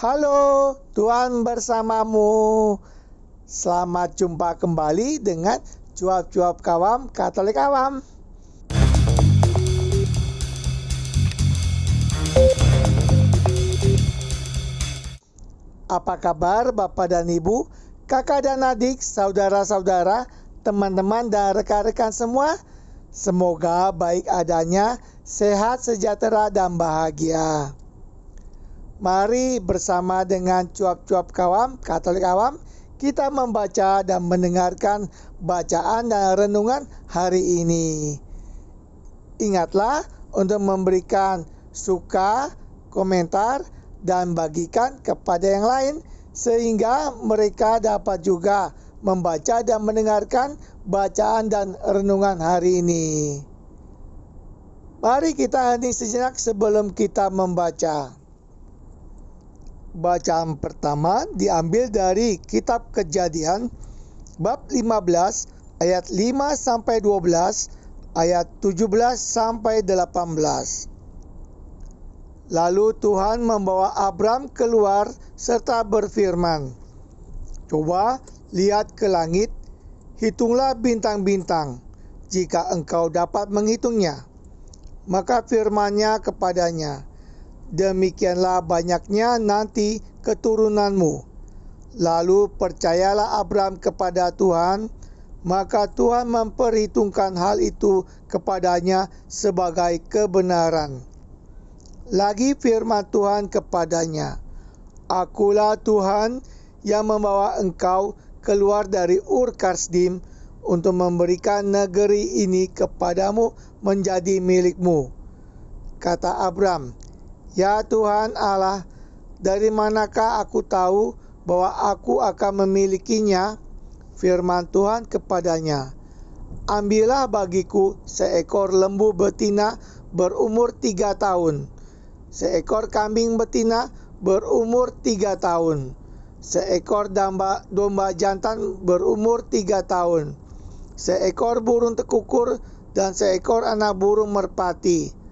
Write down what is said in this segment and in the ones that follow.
Halo, Tuhan bersamamu. Selamat jumpa kembali dengan Cuap-Cuap Kawam Katolik Awam. Apa kabar Bapak dan Ibu, kakak dan adik, saudara-saudara, teman-teman dan rekan-rekan semua? Semoga baik adanya, sehat, sejahtera, dan bahagia. Mari bersama dengan Cuap-Cuap Kawam Katolik Awam, kita membaca dan mendengarkan bacaan dan renungan hari ini. Ingatlah untuk memberikan suka, komentar, dan bagikan kepada yang lain, sehingga mereka dapat juga membaca dan mendengarkan bacaan dan renungan hari ini. Mari kita hening sejenak sebelum kita membaca. Bacaan pertama diambil dari Kitab Kejadian bab 15 ayat 5 sampai 12, ayat 17 sampai 18. Lalu Tuhan membawa Abram keluar serta berfirman, "Coba lihat ke langit, hitunglah bintang-bintang, jika engkau dapat menghitungnya." Maka firman-Nya kepadanya, "Demikianlah banyaknya nanti keturunanmu." Lalu percayalah Abram kepada Tuhan, maka Tuhan memperhitungkan hal itu kepadanya sebagai kebenaran. Lagi firman Tuhan kepadanya, "Akulah Tuhan yang membawa engkau keluar dari Ur Kasdim untuk memberikan negeri ini kepadamu menjadi milikmu." Kata Abram, "Ya Tuhan Allah, dari manakah aku tahu bahwa aku akan memilikinya?" Firman Tuhan kepadanya, "Ambillah bagiku seekor lembu betina berumur 3 tahun, seekor kambing betina berumur 3 tahun, seekor domba jantan berumur 3 tahun, seekor burung tekukur, dan seekor anak burung merpati."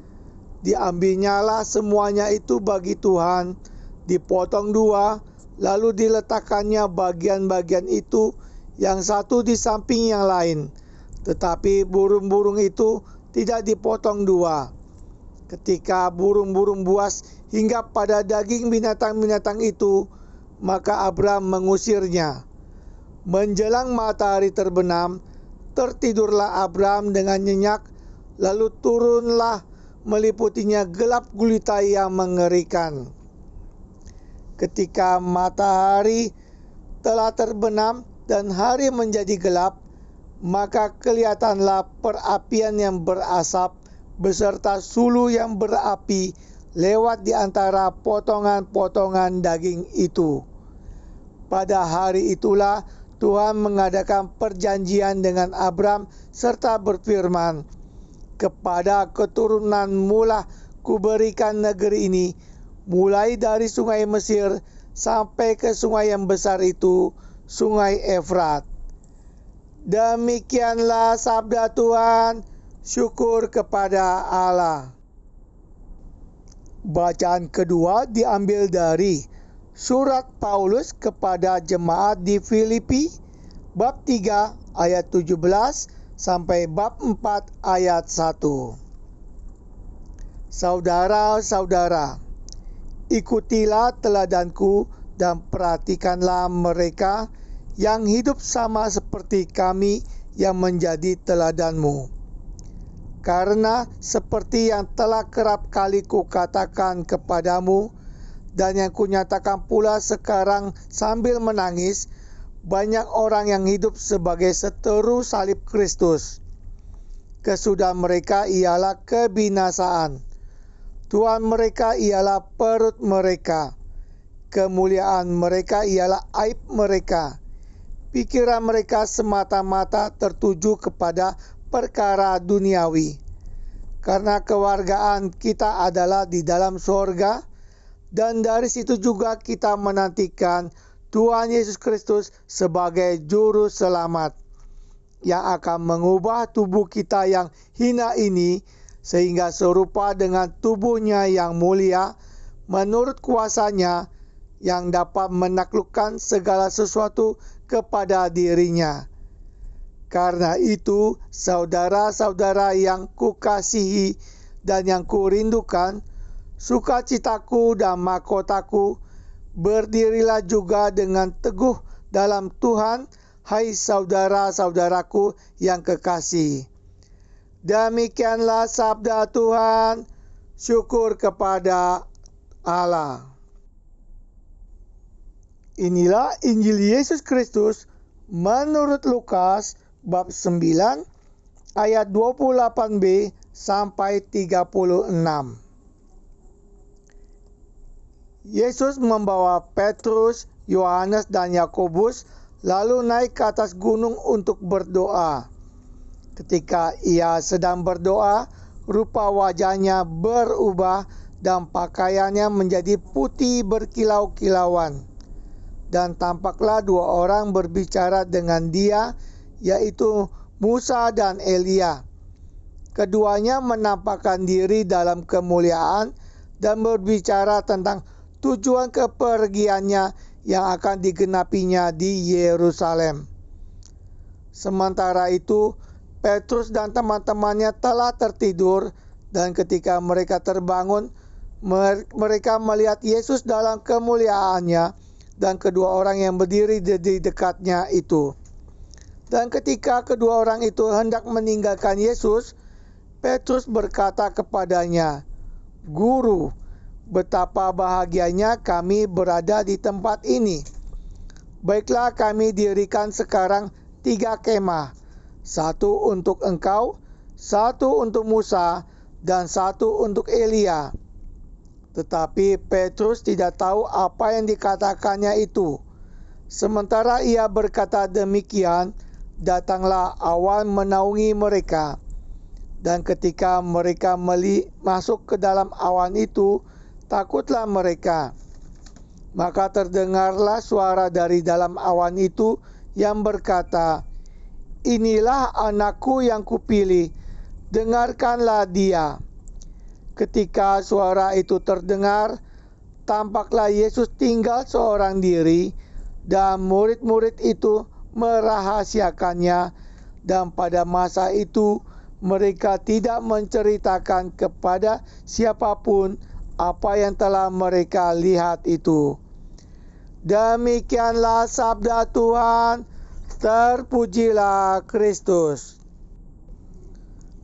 Diambilnyalah semuanya itu bagi Tuhan, dipotong 2, lalu diletakkannya bagian-bagian itu yang satu di samping yang lain. Tetapi burung-burung itu tidak dipotong 2. Ketika burung-burung buas hingga pada daging binatang-binatang itu, maka Abram mengusirnya. Menjelang matahari terbenam, tertidurlah Abram dengan nyenyak, lalu turunlah meliputinya gelap gulita yang mengerikan. Ketika matahari telah terbenam dan hari menjadi gelap, maka kelihatanlah perapian yang berasap beserta sulu yang berapi lewat di antara potongan-potongan daging itu. Pada hari itulah Tuhan mengadakan perjanjian dengan Abram serta berfirman, "Kepada keturunanmu lah kuberikan negeri ini, mulai dari sungai Mesir sampai ke sungai yang besar itu, sungai Efrat." Demikianlah sabda Tuhan, syukur kepada Allah. Bacaan kedua diambil dari Surat Paulus kepada jemaat di Filipi, bab 3 ayat 17 sampai bab 4 ayat 1. Saudara-saudara, ikutilah teladanku dan perhatikanlah mereka yang hidup sama seperti kami yang menjadi teladanmu. Karena seperti yang telah kerap kali kukatakan kepadamu, dan yang kunyatakan pula sekarang sambil menangis, banyak orang yang hidup sebagai seteru salib Kristus. Kesudahan mereka ialah kebinasaan. Tuhan mereka ialah perut mereka. Kemuliaan mereka ialah aib mereka. Pikiran mereka semata-mata tertuju kepada perkara duniawi. Karena kewargaan kita adalah di dalam sorga, dan dari situ juga kita menantikan Tuhan Yesus Kristus sebagai juru selamat, yang akan mengubah tubuh kita yang hina ini sehingga serupa dengan tubuhnya yang mulia menurut kuasanya yang dapat menaklukkan segala sesuatu kepada dirinya. Karena itu, saudara-saudara yang kukasihi dan yang kurindukan, sukacitaku dan mahkotaku, berdirilah juga dengan teguh dalam Tuhan, hai saudara-saudaraku yang kekasih. Demikianlah sabda Tuhan, syukur kepada Allah. Inilah Injil Yesus Kristus menurut Lukas bab 9 ayat 28b sampai 36. Yesus membawa Petrus, Yohanes dan Yakobus lalu naik ke atas gunung untuk berdoa. Ketika ia sedang berdoa, rupa wajahnya berubah dan pakaiannya menjadi putih berkilau-kilauan. Dan tampaklah dua orang berbicara dengan dia, yaitu Musa dan Elia. Keduanya menampakkan diri dalam kemuliaan dan berbicara tentang tujuan kepergiannya yang akan digenapinya di Yerusalem. Sementara itu, Petrus dan teman-temannya telah tertidur, dan ketika mereka terbangun, mereka melihat Yesus dalam kemuliaannya dan kedua orang yang berdiri di dekatnya itu. Dan ketika kedua orang itu hendak meninggalkan Yesus, Petrus berkata kepadanya, "Guru, betapa bahagianya kami berada di tempat ini. Baiklah, kami dirikan sekarang 3 kemah, 1 untuk engkau, 1 untuk Musa, dan 1 untuk Elia." Tetapi Petrus tidak tahu apa yang dikatakannya itu. Sementara ia berkata demikian, datanglah awan menaungi mereka. Dan ketika mereka masuk ke dalam awan itu, takutlah mereka. Maka terdengarlah suara dari dalam awan itu yang berkata, "Inilah anakku yang kupilih, dengarkanlah dia." Ketika suara itu terdengar, tampaklah Yesus tinggal seorang diri, dan murid-murid itu merahasiakannya, dan pada masa itu mereka tidak menceritakan kepada siapapun apa yang telah mereka lihat itu. Demikianlah sabda Tuhan, terpujilah Kristus.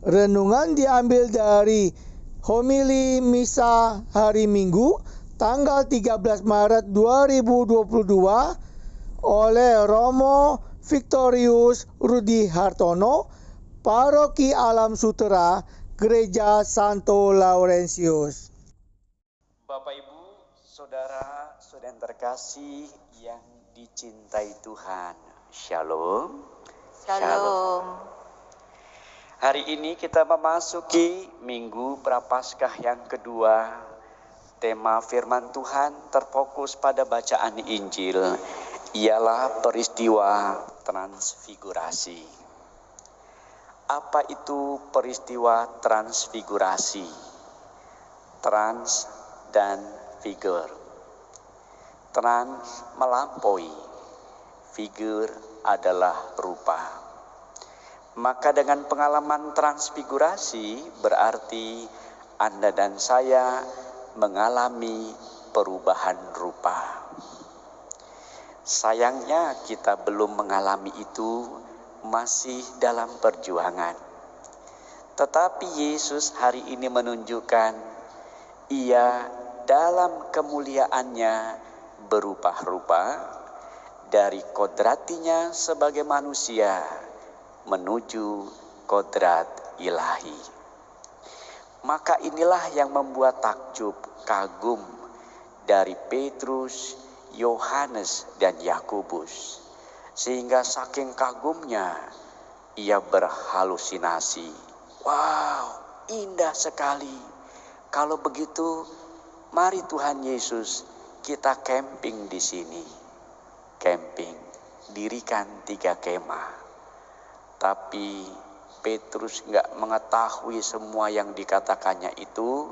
Renungan diambil dari homili misa hari Minggu tanggal 13 Maret 2022 oleh Romo Victorius Rudi Hartono, Paroki Alam Sutera, Gereja Santo Laurentius. Bapak Ibu, saudara-saudara yang terkasih yang dicintai Tuhan, Shalom. Shalom. Hari ini kita memasuki Minggu Prapaskah yang kedua. Tema firman Tuhan terfokus pada bacaan Injil, ialah peristiwa transfigurasi. Apa itu peristiwa transfigurasi? Trans dan figur. Trans melampaui, figur adalah rupa. Maka dengan pengalaman transfigurasi berarti Anda dan saya mengalami perubahan rupa. Sayangnya kita belum mengalami itu, masih dalam perjuangan. Tetapi Yesus hari ini menunjukkan Ia dalam kemuliaannya berubah rupa dari kodratinya sebagai manusia menuju kodrat ilahi. Maka inilah yang membuat takjub, kagum dari Petrus, Yohanes dan Yakobus. Sehingga saking kagumnya ia berhalusinasi. Wow, indah sekali. Kalau begitu, mari Tuhan Yesus kita camping di sini. Camping, dirikan 3 kemah. Tapi Petrus nggak mengetahui semua yang dikatakannya itu.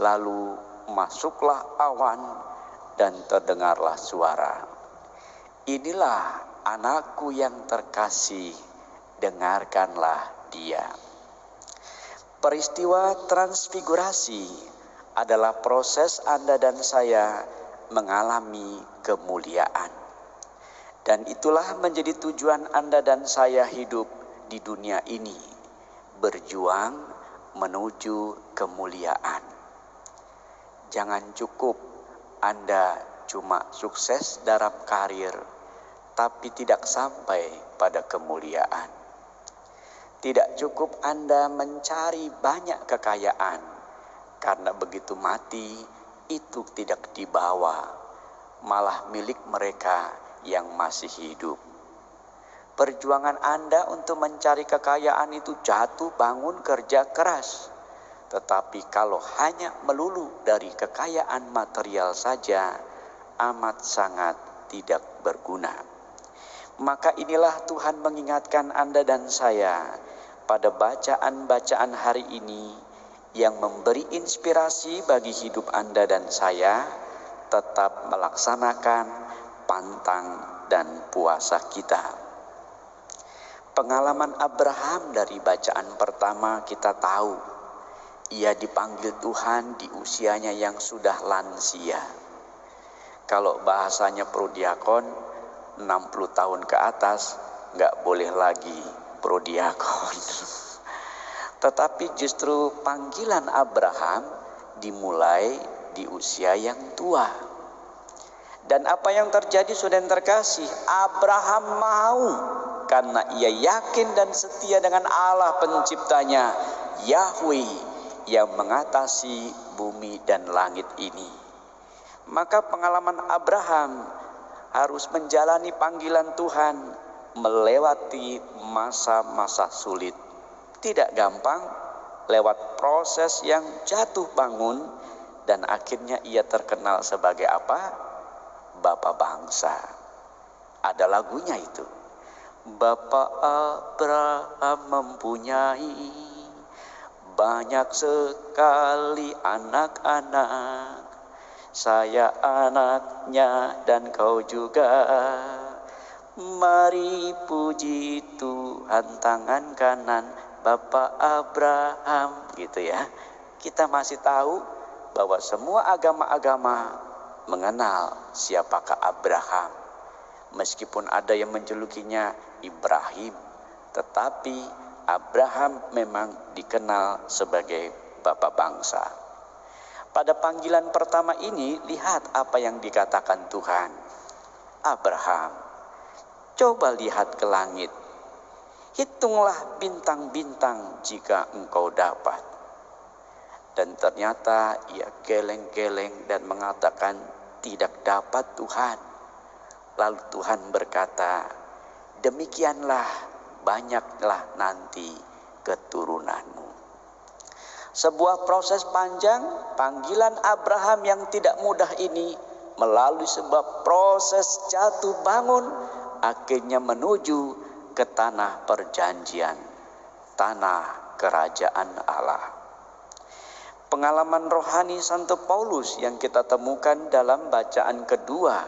Lalu masuklah awan dan terdengarlah suara, "Inilah anakku yang terkasih, dengarkanlah dia." Peristiwa transfigurasi adalah proses Anda dan saya mengalami kemuliaan. Dan itulah menjadi tujuan Anda dan saya hidup di dunia ini, berjuang menuju kemuliaan. Jangan cukup Anda cuma sukses dalam karir, tapi tidak sampai pada kemuliaan. Tidak cukup Anda mencari banyak kekayaan, karena begitu mati itu tidak dibawa, malah milik mereka yang masih hidup. Perjuangan Anda untuk mencari kekayaan itu jatuh bangun kerja keras. Tetapi kalau hanya melulu dari kekayaan material saja, amat sangat tidak berguna. Maka inilah Tuhan mengingatkan Anda dan saya pada bacaan-bacaan hari ini yang memberi inspirasi bagi hidup Anda dan saya tetap melaksanakan pantang dan puasa kita. Pengalaman Abraham dari bacaan pertama kita tahu, ia dipanggil Tuhan di usianya yang sudah lansia. Kalau bahasanya prodiakon, 60 tahun ke atas nggak boleh lagi prodiakon. Tetapi justru panggilan Abraham dimulai di usia yang tua. Dan apa yang terjadi saudara terkasih? Abraham mau karena ia yakin dan setia dengan Allah penciptanya, Yahweh yang mengatasi bumi dan langit ini. Maka pengalaman Abraham harus menjalani panggilan Tuhan melewati masa-masa sulit. Tidak gampang, lewat proses yang jatuh bangun, dan akhirnya ia terkenal sebagai apa? Bapak bangsa. Ada lagunya itu. Bapak Abraham mempunyai banyak sekali anak-anak. Saya anaknya dan kau juga. Mari puji Tuhan tangan kanan Bapak Abraham, gitu ya. Kita masih tahu bahwa semua agama-agama mengenal siapakah Abraham. Meskipun ada yang menjulukinya Ibrahim, tetapi Abraham memang dikenal sebagai bapak bangsa. Pada panggilan pertama ini, lihat apa yang dikatakan Tuhan. Abraham, coba lihat ke langit. Hitunglah bintang-bintang jika engkau dapat. Dan ternyata ia geleng-geleng dan mengatakan, tidak dapat Tuhan. Lalu Tuhan berkata, demikianlah banyaklah nanti keturunanmu. Sebuah proses panjang, panggilan Abraham yang tidak mudah ini melalui sebuah proses jatuh bangun, akhirnya menuju ke tanah perjanjian, tanah kerajaan Allah. Pengalaman rohani Santo Paulus yang kita temukan dalam bacaan kedua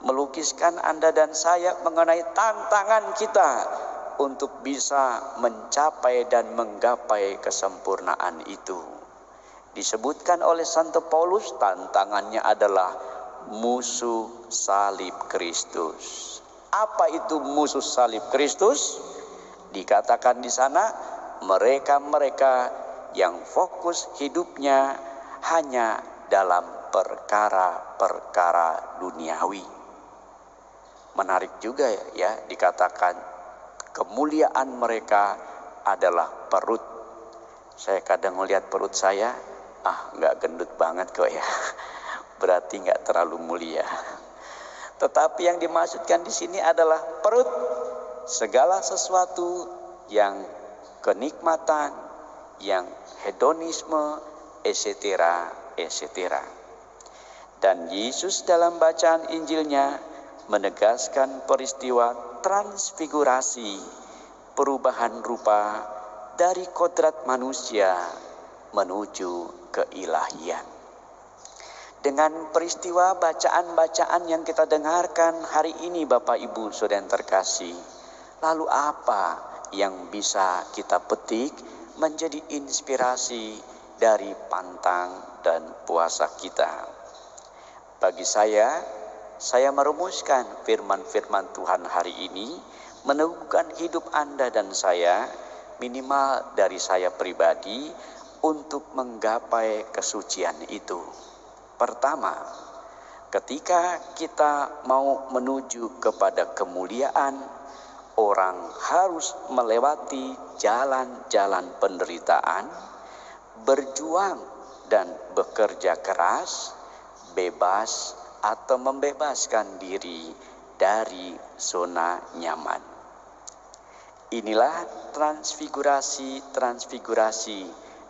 melukiskan Anda dan saya mengenai tantangan kita untuk bisa mencapai dan menggapai kesempurnaan itu. Disebutkan oleh Santo Paulus, tantangannya adalah musuh salib Kristus. Apa itu musuh salib Kristus? Dikatakan di sana, mereka-mereka yang fokus hidupnya hanya dalam perkara-perkara duniawi. Menarik juga ya, dikatakan kemuliaan mereka adalah perut. Saya kadang melihat perut saya, nggak gendut banget kok ya. Berarti nggak terlalu mulia. Tetapi yang dimaksudkan di sini adalah perut, segala sesuatu yang kenikmatan, yang hedonisme, etc., etc. Dan Yesus dalam bacaan Injilnya menegaskan peristiwa transfigurasi, perubahan rupa dari kodrat manusia menuju keilahian. Dengan peristiwa bacaan-bacaan yang kita dengarkan hari ini Bapak Ibu Saudara yang terkasih, lalu apa yang bisa kita petik menjadi inspirasi dari pantang dan puasa kita? Bagi saya merumuskan firman-firman Tuhan hari ini, meneguhkan hidup Anda dan saya, minimal dari saya pribadi, untuk menggapai kesucian itu. Pertama, ketika kita mau menuju kepada kemuliaan, orang harus melewati jalan-jalan penderitaan, berjuang dan bekerja keras, bebas atau membebaskan diri dari zona nyaman. Inilah transfigurasi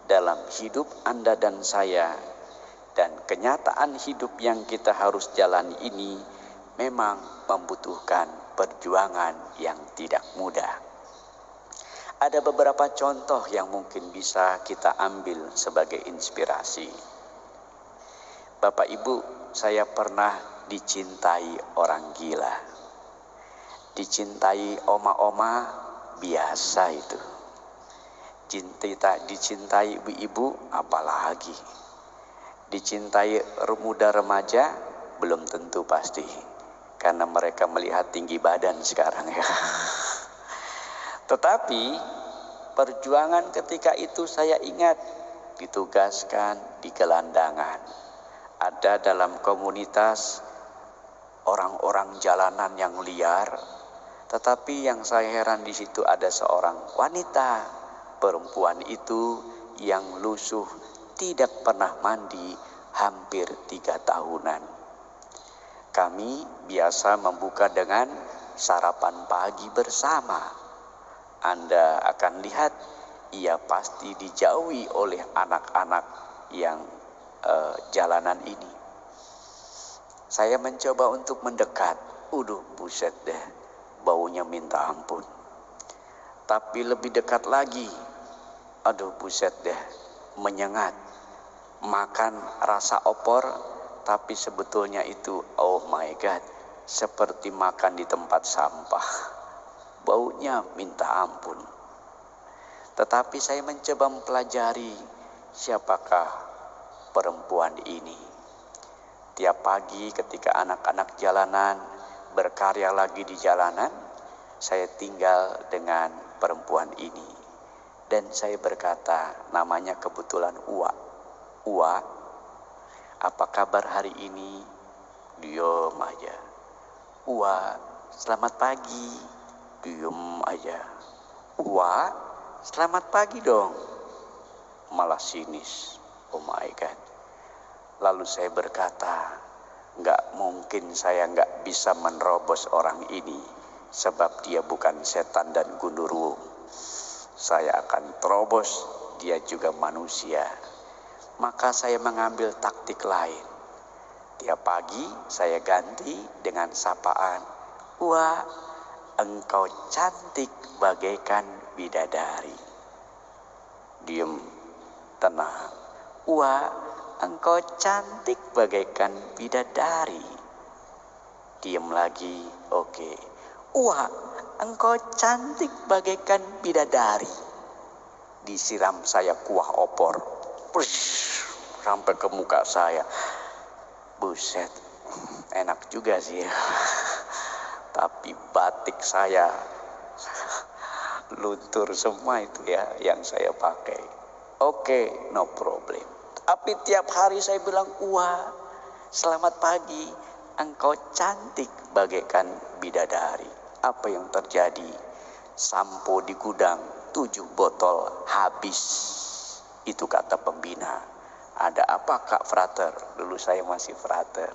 dalam hidup Anda dan saya. Dan kenyataan hidup yang kita harus jalani ini memang membutuhkan perjuangan yang tidak mudah. Ada beberapa contoh yang mungkin bisa kita ambil sebagai inspirasi. Bapak Ibu, saya pernah dicintai orang gila. Dicintai oma-oma biasa itu. Dicintai ibu-ibu apalagi. Dicintai muda remaja belum tentu pasti, karena mereka melihat tinggi badan sekarang ya. Tetapi perjuangan ketika itu saya ingat ditugaskan di gelandangan. Ada dalam komunitas orang-orang jalanan yang liar, tetapi yang saya heran di situ ada seorang wanita, perempuan itu yang lusuh, tidak pernah mandi hampir 3 tahunan. Kami biasa membuka dengan sarapan pagi bersama. Anda akan lihat ia pasti dijauhi oleh anak-anak yang jalanan ini. Saya mencoba untuk mendekat. Buset deh, baunya minta ampun. Tapi lebih dekat lagi, buset deh, menyengat. Makan rasa opor, tapi sebetulnya itu, oh my God, seperti makan di tempat sampah. Baunya minta ampun. Tetapi saya mencoba mempelajari siapakah perempuan ini. Tiap pagi ketika anak-anak jalanan berkarya lagi di jalanan, saya tinggal dengan perempuan ini. Dan saya berkata, namanya kebetulan Uwa. Uwa, apa kabar hari ini? Diam aja. Uwa, selamat pagi. Diam aja. Uwa, selamat pagi dong. Malah sinis. Oh my God. Lalu saya berkata, nggak mungkin saya nggak bisa menerobos orang ini, sebab dia bukan setan dan gundurwo. Saya akan terobos, dia juga manusia. Maka saya mengambil taktik lain. Tiap pagi saya ganti dengan sapaan, wah, engkau cantik bagaikan bidadari. Diam, tenang. Wah, engkau cantik bagaikan bidadari. Diam lagi, oke. Wah, engkau cantik bagaikan bidadari. Disiram saya kuah opor. Sampai ke muka saya. Buset, enak juga sih ya. Tapi batik saya luntur semua itu ya yang saya pakai. Oke, no problem. Tapi tiap hari saya bilang, wah, selamat pagi, engkau cantik bagaikan bidadari. Apa yang terjadi? Sampo di gudang 7 botol habis. Itu kata pembina. Ada apa Kak Frater? Dulu saya masih Frater.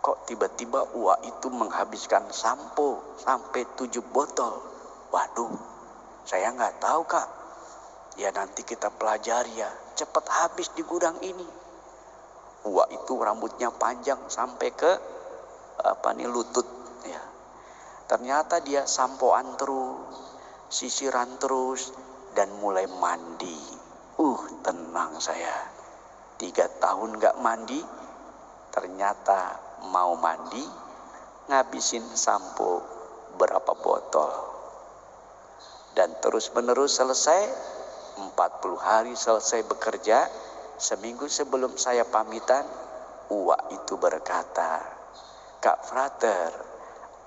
Kok tiba-tiba Uwa itu menghabiskan sampo sampai 7 botol? Waduh, saya nggak tahu Kak. Ya nanti kita pelajari ya. Cepat habis di gudang ini. Uwa itu rambutnya panjang sampai ke lutut. Ya. Ternyata dia sampoan terus, sisiran terus, dan mulai mandi. Tenang saya. 3 tahun gak mandi, Ternyata mau mandi, ngabisin sampo berapa botol. Dan terus menerus selesai, 40 hari selesai bekerja. Seminggu sebelum saya pamitan, Uwa itu berkata, "Kak Frater,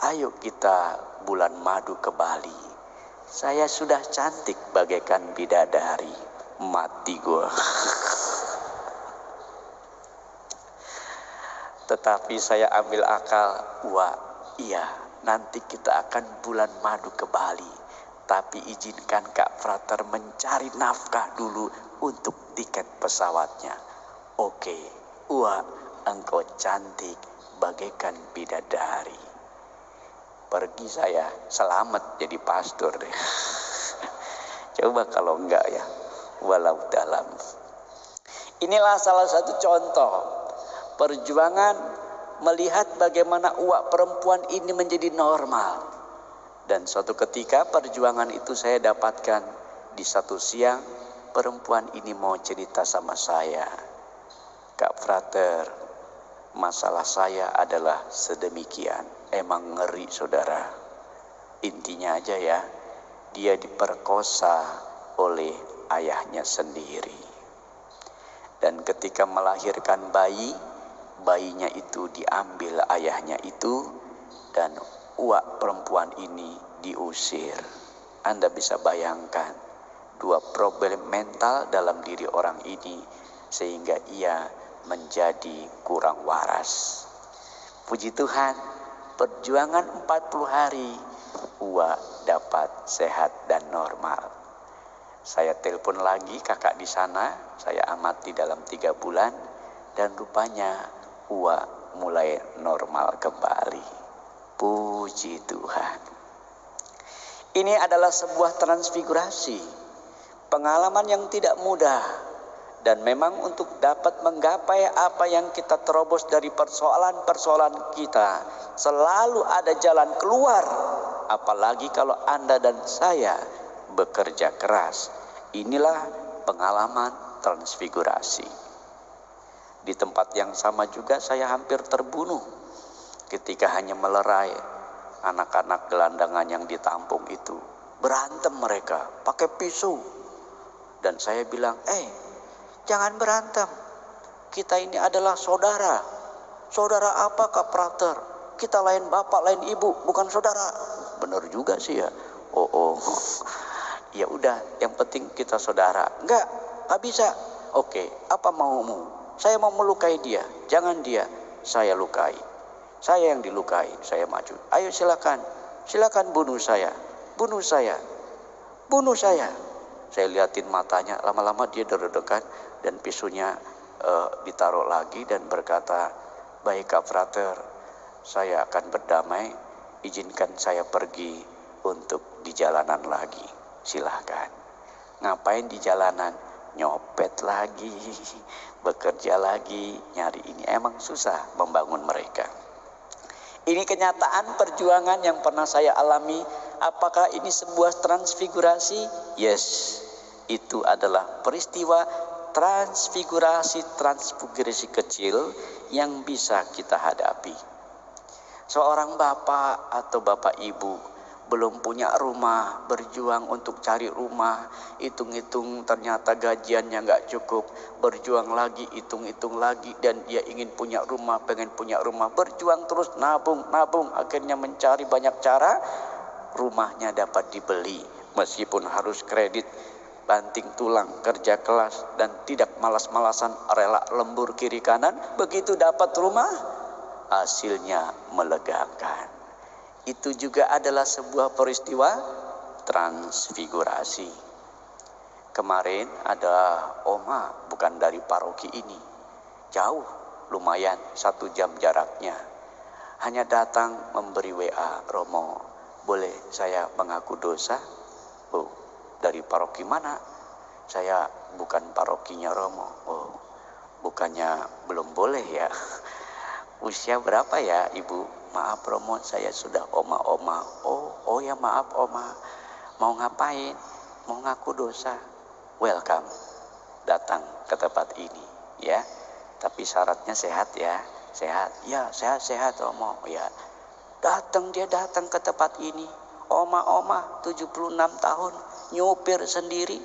ayo kita bulan madu ke Bali. Saya sudah cantik bagaikan bidadari." Mati gua. Tetapi saya ambil akal, "Wah, iya, nanti kita akan bulan madu ke Bali. Tapi izinkan Kak Frater mencari nafkah dulu untuk tiket pesawatnya." "Oke, wah, engkau cantik bagaikan bidadari." Pergi saya, selamat jadi pastor deh. Coba kalau enggak ya, walau dalam. Inilah salah satu contoh perjuangan melihat bagaimana uak perempuan ini menjadi normal. Dan suatu ketika perjuangan itu saya dapatkan di satu siang, perempuan ini mau cerita sama saya, "Kak Frater, masalah saya adalah sedemikian." Emang ngeri saudara. Intinya aja ya, dia diperkosa oleh ayahnya sendiri. Dan ketika melahirkan bayi, bayinya itu diambil ayahnya itu, dan uak perempuan ini diusir. Anda bisa bayangkan dua problem mental dalam diri orang ini sehingga ia menjadi kurang waras. Puji Tuhan, perjuangan 40 hari uak dapat sehat dan normal. Saya telepon lagi kakak di sana, saya amati dalam 3 bulan, dan rupanya uak mulai normal kembali. Puji Tuhan. Ini adalah sebuah transfigurasi, pengalaman yang tidak mudah. Dan memang untuk dapat menggapai apa yang kita terobos dari persoalan-persoalan kita, selalu ada jalan keluar. Apalagi kalau Anda dan saya bekerja keras. Inilah pengalaman transfigurasi. Di tempat yang sama juga saya hampir terbunuh ketika hanya melerai anak-anak gelandangan yang ditampung itu. Berantem mereka pakai pisau. Dan saya bilang, jangan berantem. Kita ini adalah saudara. Saudara apa Kak Frater? Kita lain bapak, lain ibu, bukan saudara. Benar juga sih ya. Oh. Ya udah, yang penting kita saudara. Enggak bisa. Oke, apa maumu? Saya mau melukai dia. Jangan dia, saya lukai. Saya yang dilukai, saya maju. Ayo silakan bunuh saya. Bunuh saya. Saya liatin matanya, lama-lama dia deg-degan dan pisunya ditaruh lagi dan berkata, "Baik Kak Frater, saya akan berdamai, izinkan saya pergi untuk di jalanan lagi." Silahkan. Ngapain di jalanan? Nyopet lagi, bekerja lagi, nyari ini. Emang susah membangun mereka. Ini kenyataan perjuangan yang pernah saya alami. Apakah ini sebuah transfigurasi? Yes, itu adalah peristiwa transfigurasi kecil yang bisa kita hadapi. Seorang bapak atau bapak ibu belum punya rumah, berjuang untuk cari rumah, hitung-hitung ternyata gajiannya nggak cukup, berjuang lagi, hitung-hitung lagi, dan dia ingin punya rumah, pengen punya rumah, berjuang terus, nabung, akhirnya mencari banyak cara, rumahnya dapat dibeli, meskipun harus kredit, banting tulang, kerja kelas, dan tidak malas-malasan, rela lembur kiri kanan, begitu dapat rumah, hasilnya melegakan. Itu juga adalah sebuah peristiwa transfigurasi. Kemarin ada oma, bukan dari paroki ini, jauh, lumayan 1 jam jaraknya, hanya datang memberi WA, "Romo, boleh saya mengaku dosa?" "Oh, dari paroki mana?" "Saya bukan parokinya Romo." "Oh, bukannya belum boleh ya?" "Usia berapa ya ibu?" "Maaf Romo, saya sudah oma-oma." Oh ya maaf oma. Mau ngapain?" "Mau ngaku dosa." "Welcome, datang ke tempat ini ya. Tapi syaratnya sehat ya. Sehat? Ya, sehat Romo. Ya, dia datang ke tempat ini. Oma 76 tahun, nyupir sendiri.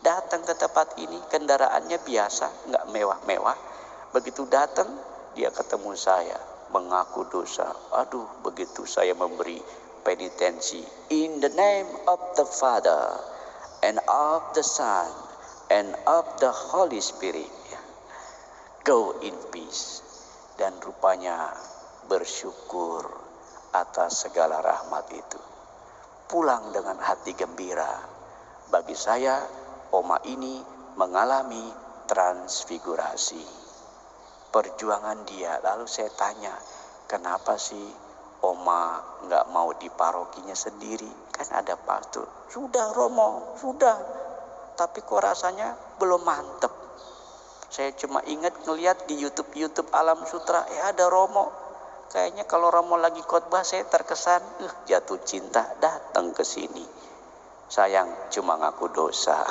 Datang ke tempat ini, kendaraannya biasa, nggak mewah-mewah. Begitu datang, dia ketemu saya, mengaku dosa. Aduh, begitu saya memberi penitensi. In the name of the Father, and of the Son, and of the Holy Spirit. Go in peace. Dan rupanya bersyukur atas segala rahmat itu. Pulang dengan hati gembira. Bagi saya, Oma ini mengalami transfigurasi. Perjuangan dia. Lalu saya tanya, kenapa sih Oma nggak mau di parokinya sendiri? Kan ada pastor. Sudah Romo, sudah. Tapi kok rasanya belum mantep. Saya cuma ingat ngelihat di YouTube Alam Sutra, ada Romo. Kayaknya kalau Romo lagi khotbah saya terkesan jatuh cinta datang ke sini. Sayang cuma ngaku dosa.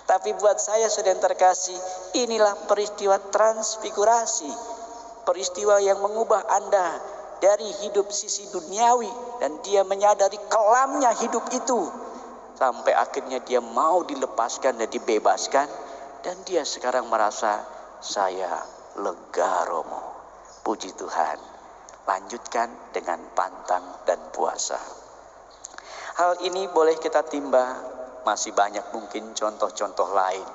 Tapi buat saya saudara yang terkasih, inilah peristiwa transfigurasi. Peristiwa yang mengubah Anda dari hidup sisi duniawi dan dia menyadari kelamnya hidup itu. Sampai akhirnya dia mau dilepaskan dan dibebaskan. Dan dia sekarang merasa, saya lega Romo. Puji Tuhan. Lanjutkan dengan pantang dan puasa. Hal ini boleh kita timba. Masih banyak mungkin contoh-contoh lain.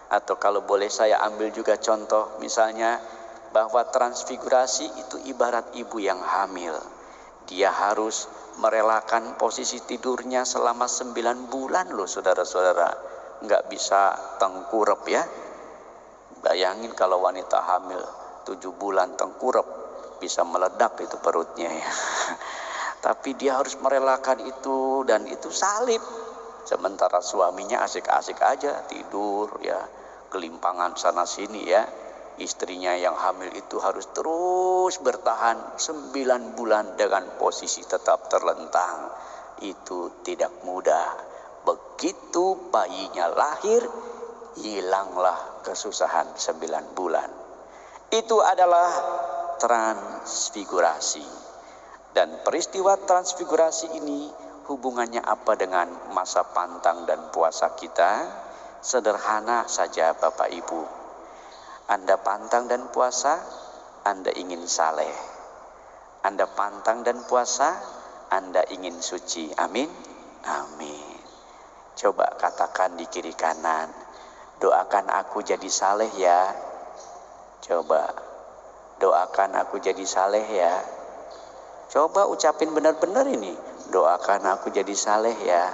Atau kalau boleh saya ambil juga contoh. Misalnya bahwa transfigurasi itu ibarat ibu yang hamil. Dia harus merelakan posisi tidurnya selama 9 bulan loh saudara-saudara. Nggak bisa tengkurap ya. Bayangin kalau wanita hamil 7 bulan tengkurap, bisa meledak itu perutnya ya. Tapi dia harus merelakan itu, dan itu salib. Sementara suaminya asik-asik aja tidur ya, kelimpangan sana sini ya. Istrinya yang hamil itu harus terus bertahan 9 bulan dengan posisi tetap terlentang. Itu tidak mudah. Begitu bayinya lahir, hilanglah kesusahan 9 bulan. Itu adalah transfigurasi. Dan peristiwa transfigurasi ini hubungannya apa dengan masa pantang dan puasa kita? Sederhana saja Bapak Ibu. Anda pantang dan puasa, Anda ingin saleh. Anda pantang dan puasa, Anda ingin suci. Amin. Amin. Coba katakan di kiri kanan, doakan aku jadi saleh ya. Coba, doakan aku jadi saleh ya. Coba ucapin benar-benar ini, doakan aku jadi saleh ya.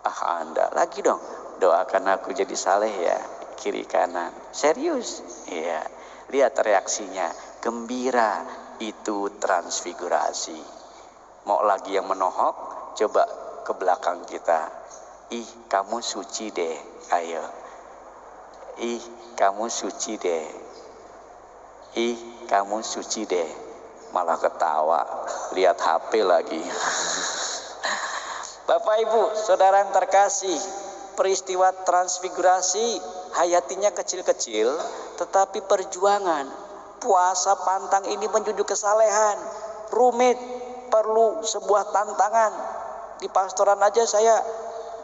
Anda lagi dong, doakan aku jadi saleh ya. Kiri kanan, serius? Iya, lihat reaksinya, gembira. Itu transfigurasi. Mau lagi yang menohok, coba ke belakang kita. Ih, kamu suci deh. Ayo. Ih, kamu suci deh. Ih, kamu suci deh. Malah ketawa, lihat HP lagi. Bapak Ibu, saudara yang terkasih, peristiwa transfigurasi hayatinya kecil-kecil, tetapi perjuangan puasa pantang ini menjunjung kesalehan, rumit, perlu sebuah tantangan. Di pastoran aja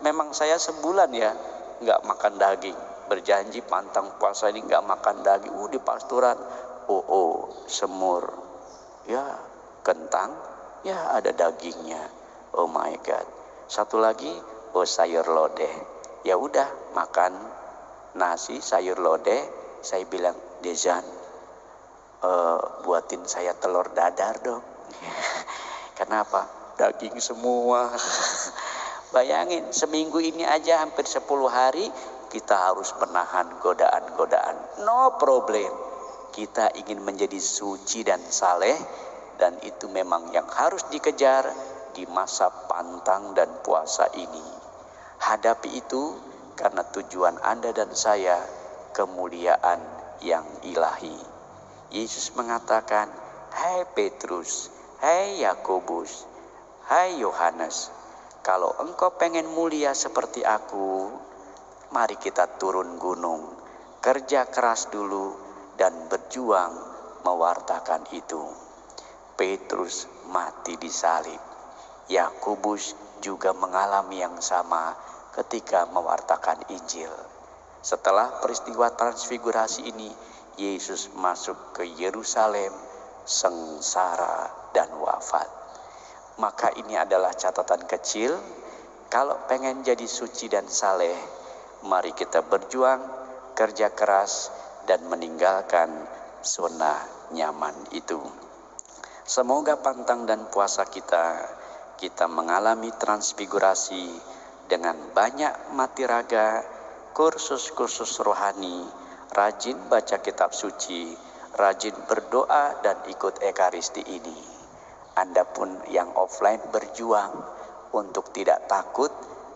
memang saya sebulan ya nggak makan daging, berjanji pantang puasa ini nggak makan daging. Di pastoran semur ya, kentang ya, ada dagingnya. Oh my God. Satu lagi, sayur lodeh. Ya udah, makan nasi sayur lodeh. Saya bilang, Dezan, buatin saya telur dadar dong. Kenapa? Daging semua. Bayangin, seminggu ini aja hampir 10 hari kita harus menahan godaan-godaan. No problem. Kita ingin menjadi suci dan saleh, dan itu memang yang harus dikejar di masa pantang dan puasa ini. Hadapi itu karena tujuan Anda dan saya kemuliaan yang ilahi. Yesus mengatakan, "Hai Petrus, hai Yakobus, hai Yohanes, kalau engkau pengen mulia seperti aku, mari kita turun gunung, kerja keras dulu, dan berjuang mewartakan itu. Petrus mati disalib. Yakobus juga mengalami yang sama ketika mewartakan Injil. Setelah peristiwa transfigurasi ini, Yesus masuk ke Yerusalem, sengsara dan wafat. Maka ini adalah catatan kecil. Kalau pengen jadi suci dan saleh, mari kita berjuang, kerja keras, dan meninggalkan zona nyaman itu. Semoga pantang dan puasa kita mengalami transfigurasi dengan banyak mati raga, kursus-kursus rohani, rajin baca kitab suci, rajin berdoa dan ikut ekaristi ini. Anda pun yang offline berjuang untuk tidak takut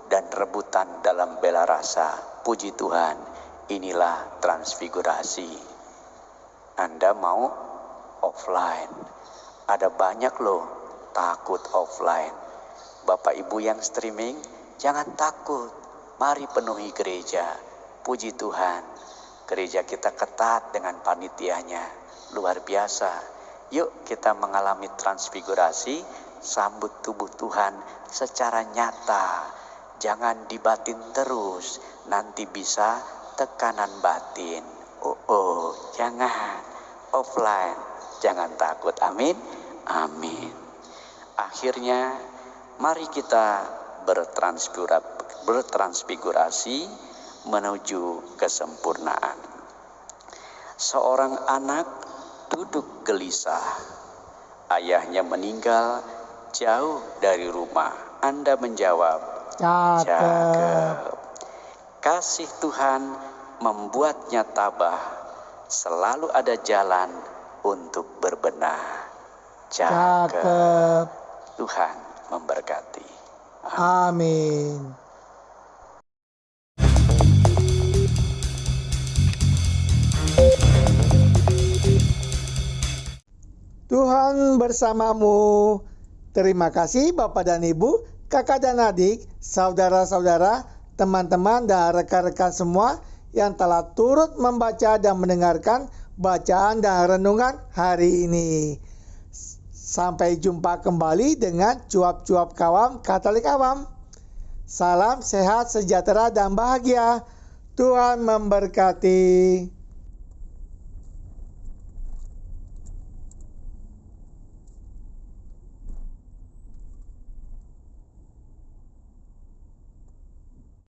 dan rebutan dalam bela rasa. Puji Tuhan, inilah transfigurasi. Anda mau offline. Ada banyak loh takut offline. Bapak Ibu yang streaming, jangan takut. Mari penuhi gereja. Puji Tuhan, gereja kita ketat dengan panitianya. Luar biasa. Yuk kita mengalami transfigurasi, sambut tubuh Tuhan secara nyata. Jangan dibatin terus, nanti bisa tekanan batin. Jangan offline, jangan takut. Amin, amin. Akhirnya, mari kita bertransfigurasi menuju kesempurnaan. Seorang anak duduk gelisah. Ayahnya meninggal jauh dari rumah. Anda menjawab, cakep. Kasih Tuhan membuatnya tabah. Selalu ada jalan untuk berbenah. Cakep. Tuhan memberkati. Amin. Tuhan bersamamu. Terima kasih Bapak dan Ibu, kakak dan adik, saudara-saudara, teman-teman dan rekan-rekan semua yang telah turut membaca dan mendengarkan bacaan dan renungan hari ini. Sampai jumpa kembali dengan cuap-cuap kawam Katolik Awam. Salam sehat, sejahtera dan bahagia. Tuhan memberkati.